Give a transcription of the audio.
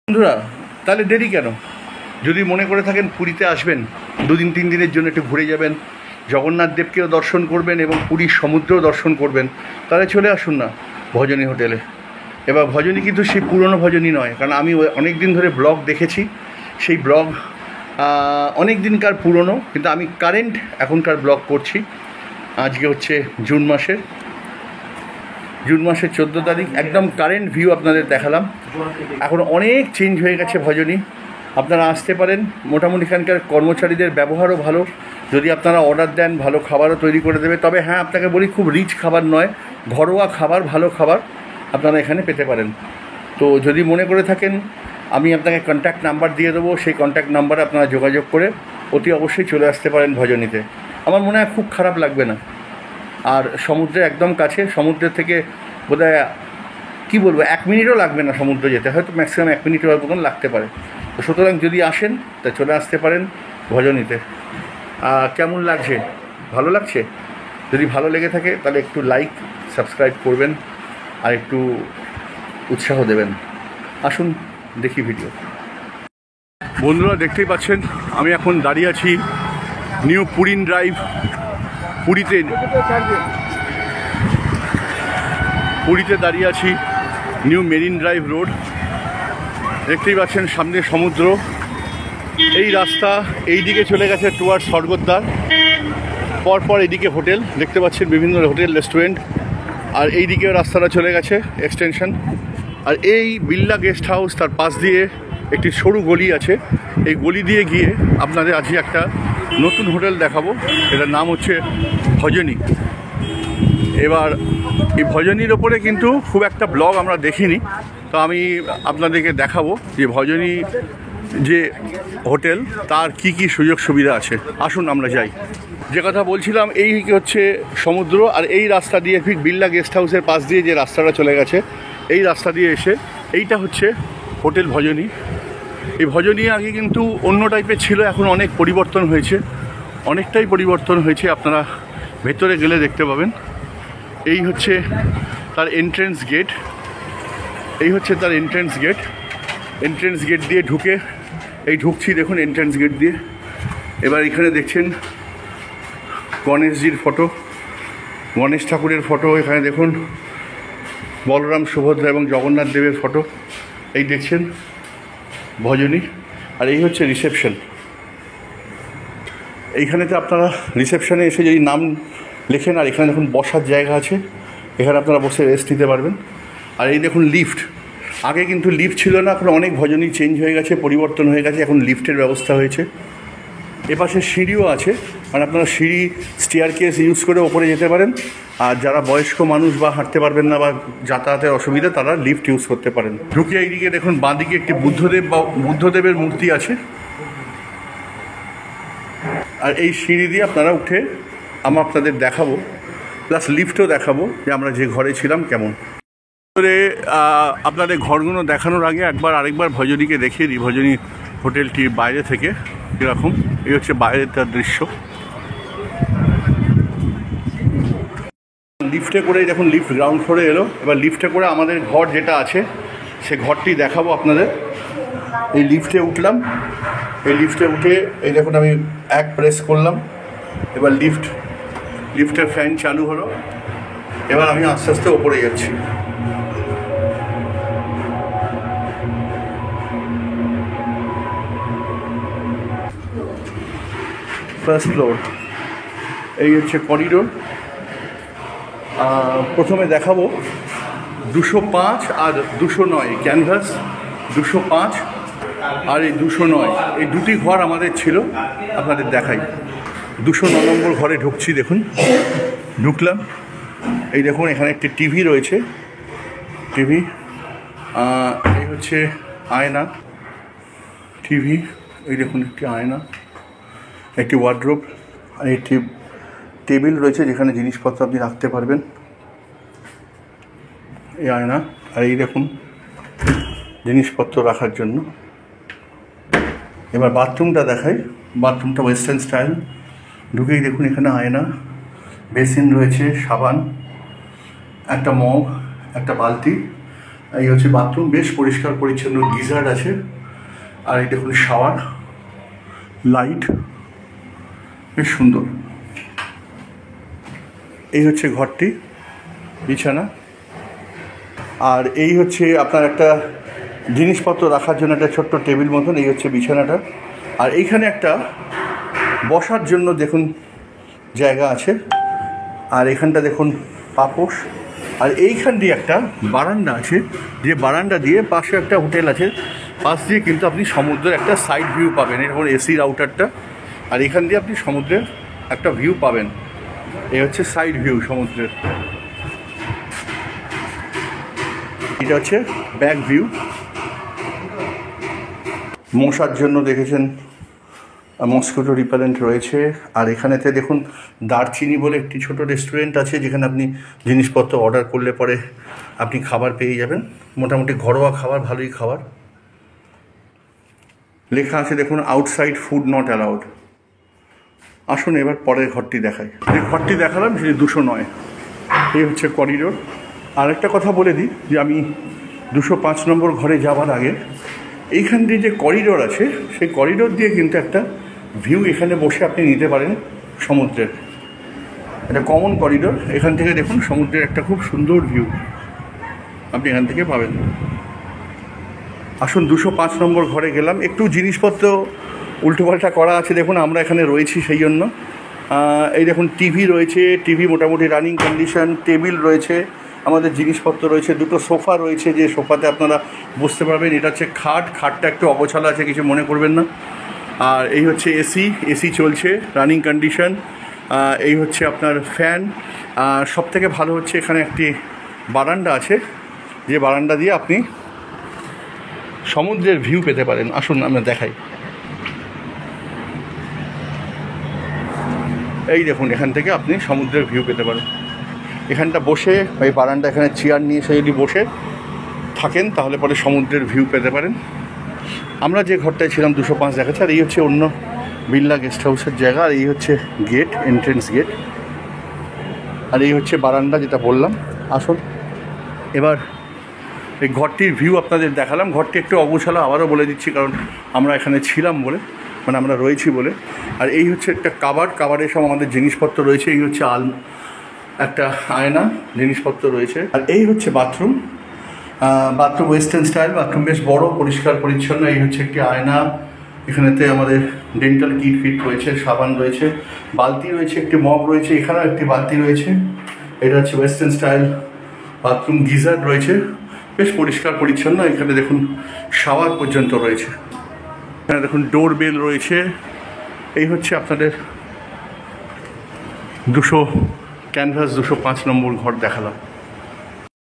বন্ধুরা, তাহলে দেরি কেন? যদি মনে করে থাকেন পুরীতে আসবেন, 2-3 দিনের জন্য একটু ঘুরে যাবেন, জগন্নাথ দেবকেও দর্শন করবেন এবং পুরীর সমুদ্রও দর্শন করবেন, তাহলে চলে আসুন না ভজনী হোটেলে। এবার ভজনী কিন্তু সেই পুরনো ভজনী নয়, কারণ আমি অনেক দিন ধরে ব্লগ দেখেছি। সেই ব্লগ অনেক দিনকার পুরনো, কিন্তু আমি কারেন্ট এখনকার ব্লগ করছি। আজকে হচ্ছে জুন মাসের 14 তারিখ। একদম কারেন্ট ভিউ আপনাদের দেখালাম। এখন অনেক চেঞ্জ হয়ে গেছে ভজনী। আপনারা আসতে পারেন। মোটামুটি এখানকার কর্মচারীদের ব্যবহারও ভালো। যদি আপনারা অর্ডার দেন, ভালো খাবারও তৈরি করে দেবে। তবে হ্যাঁ, আপনাকে বলি, খুব রিচ খাবার নয়, ঘরোয়া খাবার, ভালো খাবার আপনারা এখানে পেতে পারেন। তো যদি মনে করে থাকেন, আমি আপনাকে কন্ট্যাক্ট নাম্বার দিয়ে দেবো, সেই কন্ট্যাক্ট নাম্বারে আপনারা যোগাযোগ করে অতি অবশ্যই চলে আসতে পারেন ভজনীতে। আমার মনে হয় খুব খারাপ লাগবে না। আর সমুদ্রের একদম কাছে, সমুদ্রের থেকে বোধহয় কী বলবো, 1 মিনিটও লাগবে না সমুদ্র যেতে, হয়তো ম্যাক্সিমাম 1 মিনিটের মতন লাগতে পারে। তো সুতরাং যদি আসেন, তা চলে আসতে পারেন ভজনীতে। কেমন লাগছে? ভালো লাগছে? যদি ভালো লেগে থাকে তাহলে একটু লাইক, সাবস্ক্রাইব করবেন আর একটু উৎসাহ দেবেন। আসুন দেখি ভিডিও। বন্ধুরা, দেখতেই পাচ্ছেন আমি এখন দাঁড়িয়ে আছি নিউ পুরিন ড্রাইভ, পুরীতে দাঁড়িয়ে আছি, নিউ মেরিন ড্রাইভ রোড। দেখতেই পাচ্ছেন সামনে সমুদ্র। এই রাস্তা এই দিকে চলে গেছে টুয়ার্ড স্বর্গদ্বার, পরপর এইদিকে হোটেল দেখতে পাচ্ছেন, বিভিন্ন হোটেল, রেস্টুরেন্ট। আর এই দিকেও রাস্তাটা চলে গেছে এক্সটেনশন। আর এই বিড়লা গেস্ট হাউস, তার পাশ দিয়ে একটি সরু গলি আছে। এই গলি দিয়ে গিয়ে আপনাদের আজকে একটা নতুন হোটেল দেখাবো। এটার নাম হচ্ছে ভজনী। এবার এই ভজনীর ওপরে কিন্তু খুব একটা ব্লগ আমরা দেখিনি, তো আমি আপনাদেরকে দেখাবো যে ভজনী যে হোটেল, তার কি কি সুযোগ সুবিধা আছে। আসুন আমরা যাই। যে কথা বলছিলাম, এই হচ্ছে সমুদ্র। আর এই রাস্তা দিয়ে, ঠিক বিড়লা গেস্ট হাউসের পাশ দিয়ে যে রাস্তাটা চলে গেছে, এই রাস্তা দিয়ে এসে এইটা হচ্ছে হোটেল ভজনী। এই ভজনী আগে কিন্তু অন্য টাইপের ছিল, এখন অনেক পরিবর্তন হয়েছে, অনেকটাই পরিবর্তন হয়েছে। আপনারা ভেতরে গেলে দেখতে পাবেন। এই হচ্ছে তার এন্ট্রেন্স গেট, এই হচ্ছে তার এন্ট্রেন্স গেট। এন্ট্রেন্স গেট দিয়ে ঢুকে ঢুকছি, দেখুন এন্ট্রেন্স গেট দিয়ে। এবার এখানে দেখছেন গণেশজির ফটো, গণেশ ঠাকুরের ফটো। এখানে দেখুন বলরাম, সুভদ্রা এবং জগন্নাথ দেবের ফটো। এই দেখছেন ভজনী। আর এই হচ্ছে রিসেপশন। এইখানেতে আপনারা রিসেপশনে এসে যদি নাম লেখেন, আর এখানে দেখুন বসার জায়গা আছে, এখানে আপনারা বসে রেস্ট নিতে পারবেন। আর এই দেখুন লিফট। আগে কিন্তু লিফট ছিল না, এখন অনেক ভজনী চেঞ্জ হয়ে গেছে, পরিবর্তন হয়ে গেছে, এখন লিফটের ব্যবস্থা হয়েছে। এপাশে সিঁড়িও আছে, মানে আপনারা সিঁড়ি, স্টেয়ারকেস ইউজ করে ওপরে যেতে পারেন। আর যারা বয়স্ক মানুষ বা হাঁটতে পারবেন না বা যাতায়াতের অসুবিধা, তারা লিফট ইউজ করতে পারেন। ঢুকে এইদিকে দেখুন বাঁদিকে একটি বুদ্ধদেবের মূর্তি আছে। আর এই সিঁড়ি দিয়ে আপনারা উঠে আমরা আপনাদের দেখাবো, প্লাস লিফটও দেখাবো যে আমরা যে ঘরে ছিলাম কেমন। আপনাদের ঘরগুলো দেখানোর আগে আরেকবার ভজনীকে দেখিয়ে দিই, ভজনী হোটেলটির বাইরে থেকে কীরকম। এই হচ্ছে বাইরের তার দৃশ্য। লিফটে করেই দেখুন, লিফট গ্রাউন্ড ফ্লোরে এলো। এবার লিফটে করে আমাদের ঘর যেটা আছে, সে ঘরটি দেখাবো আপনাদের। এই লিফটে উঠলাম, এই লিফটে উঠে এই দেখুন আমি প্রেস করলাম। এবার লিফটের ফ্যান চালু হলো। এবার আমি আস্তে আস্তে ওপরে যাচ্ছি। ফার্স্ট ফ্লোর, এই হচ্ছে করিডোর। প্রথমে দেখাবো 205 আর 209 ক্যানভাস। 205 আর এই 209, এই দুটি ঘর আমাদের ছিল, আপনাদের দেখাই। 209 নম্বর ঘরে ঢুকছি, দেখুন ঢুকলাম। এই দেখুন এখানে একটি টিভি রয়েছে, টিভি। এই হচ্ছে আয়না, টিভি। এই দেখুন একটি আয়না, একটি ওয়ার্ড্রোব, আর একটি টেবিল রয়েছে যেখানে জিনিসপত্র আপনি রাখতে পারবেন। এই আয়না, আর এই দেখুন জিনিসপত্র রাখার জন্য। এবার বাথরুমটা দেখাই। বাথরুমটা ওয়েস্টার্ন স্টাইল। ঢুকেই দেখুন এখানে আয়না, বেসিন রয়েছে, সাবান, একটা মগ, একটা বালতি, এই হচ্ছে বাথরুম, বেশ পরিষ্কার পরিচ্ছন্ন, গিজার আছে। আর এই দেখুন শাওয়ার, লাইট, বেশ সুন্দর। এই হচ্ছে ঘরটি, বিছানা। আর এই হচ্ছে আপনার একটা জিনিসপত্র রাখার জন্য একটা ছোট্ট টেবিল মতন। এই হচ্ছে বিছানাটা। আর এইখানে একটা বসার জন্য দেখুন জায়গা আছে। আর এখানটা দেখুন পাপোশ। আর এইখান দিয়ে একটা বারান্দা আছে, যে বারান্দা দিয়ে পাশে একটা হোটেল আছে, পাশ দিয়ে কিন্তু আপনি সমুদ্রের একটা সাইড ভিউ পাবেন। এরকম এসির আউটারটা, আর এখান দিয়ে আপনি সমুদ্রের একটা ভিউ পাবেন। এই হচ্ছে সাইড ভিউ সমুদ্রের। এটা হচ্ছে ব্যাক ভিউ। মশার জন্য দেখেছেন মস্কিটো রিপেলেন্ট রয়েছে। আর এখানেতে দেখুন দারচিনি বলে একটি ছোট রেস্টুরেন্ট আছে, যেখানে আপনি জিনিসপত্র অর্ডার করলে পরে আপনি খাবার পেয়ে যাবেন। মোটামুটি ঘরোয়া খাবার, ভালোই খাবার। লেখা আছে দেখুন, আউটসাইড ফুড নট অ্যালাউড। আসুন এবার পরের ঘরটি দেখাই। যে ঘরটি দেখালাম সেটি 209। এই হচ্ছে করিডোর। আর একটা কথা বলে দিই যে আমি 205 নম্বর ঘরে যাওয়ার আগে এইখান দিয়ে যে করিডোর আছে, সেই করিডোর দিয়ে কিন্তু একটা ভিউ এখানে বসে আপনি নিতে পারেন সমুদ্রের। এটা কমন করিডোর। এখান থেকে দেখুন সমুদ্রের একটা খুব সুন্দর ভিউ আপনি এখান থেকে পাবেন। আসুন 205 নম্বর ঘরে গেলাম। একটু জিনিসপত্র উল্টোপাল্টা করা আছে, দেখুন আমরা এখানে রয়েছি সেই জন্য। এই দেখুন টিভি রয়েছে, টিভি মোটামুটি রানিং কন্ডিশন। টেবিল রয়েছে, আমাদের জিনিসপত্র রয়েছে। দুটো সোফা রয়েছে, যে সোফাতে আপনারা বসতে পারবেন। এটা হচ্ছে খাট, খাটটা একটু অগোছালো আছে, কিছু মনে করবেন না। আর এই হচ্ছে এসি, এসি চলছে রানিং কন্ডিশন। এই হচ্ছে আপনার ফ্যান। আর সবথেকে ভালো হচ্ছে এখানে একটি বারান্দা আছে, যে বারান্দা দিয়ে আপনি সমুদ্রের ভিউ পেতে পারেন। আসুন আমরা দেখাই। এই দেখুন এখান থেকে আপনি সমুদ্রের ভিউ পেতে পারেন। এখানটা বসে, এই বারান্দা, এখানে চেয়ার নিয়ে এসে যদি বসে থাকেন তাহলে পরে সমুদ্রের ভিউ পেতে পারেন। আমরা যে ঘরটায় ছিলাম 205 দেখাচ্ছে। আর এই হচ্ছে অন্য বিড়লা গেস্ট হাউসের জায়গা। আর এই হচ্ছে গেট, এন্ট্রেন্স গেট। আর এই হচ্ছে বারান্দা, যেটা বললাম। আসুন এবার এই ঘরটির ভিউ আপনাদের দেখালাম। ঘরটি একটু অগোছালো, আবারও বলে দিচ্ছি, কারণ আমরা এখানে ছিলাম বলে, মানে আমরা রয়েছি বলে। আর এই হচ্ছে একটা কাবার্ড, কাবার্ডে সব আমাদের জিনিসপত্র রয়েছে। এই হচ্ছে একটা আয়না, জিনিসপত্র রয়েছে। আর এই হচ্ছে bathroom. Bathroom western style bathroom, বেশ বড়, পরিষ্কার পরিচ্ছন্ন। এই হচ্ছে একটি আয়না। এখানেতে আমাদের ডেন্টাল কিট ফিট রয়েছে, সাবান রয়েছে, বালতি রয়েছে, একটি মগ রয়েছে, এখানেও একটি বালতি রয়েছে। এটা হচ্ছে ওয়েস্টার্ন স্টাইল বাথরুম। গিজার রয়েছে, বেশ পরিষ্কার পরিচ্ছন্ন। এখানে দেখুন শাওয়ার পর্যন্ত রয়েছে। এখানে দেখুন ডোর বেল রয়েছে। এই হচ্ছে আপনাদের 205 নম্বর ঘর দেখালাম।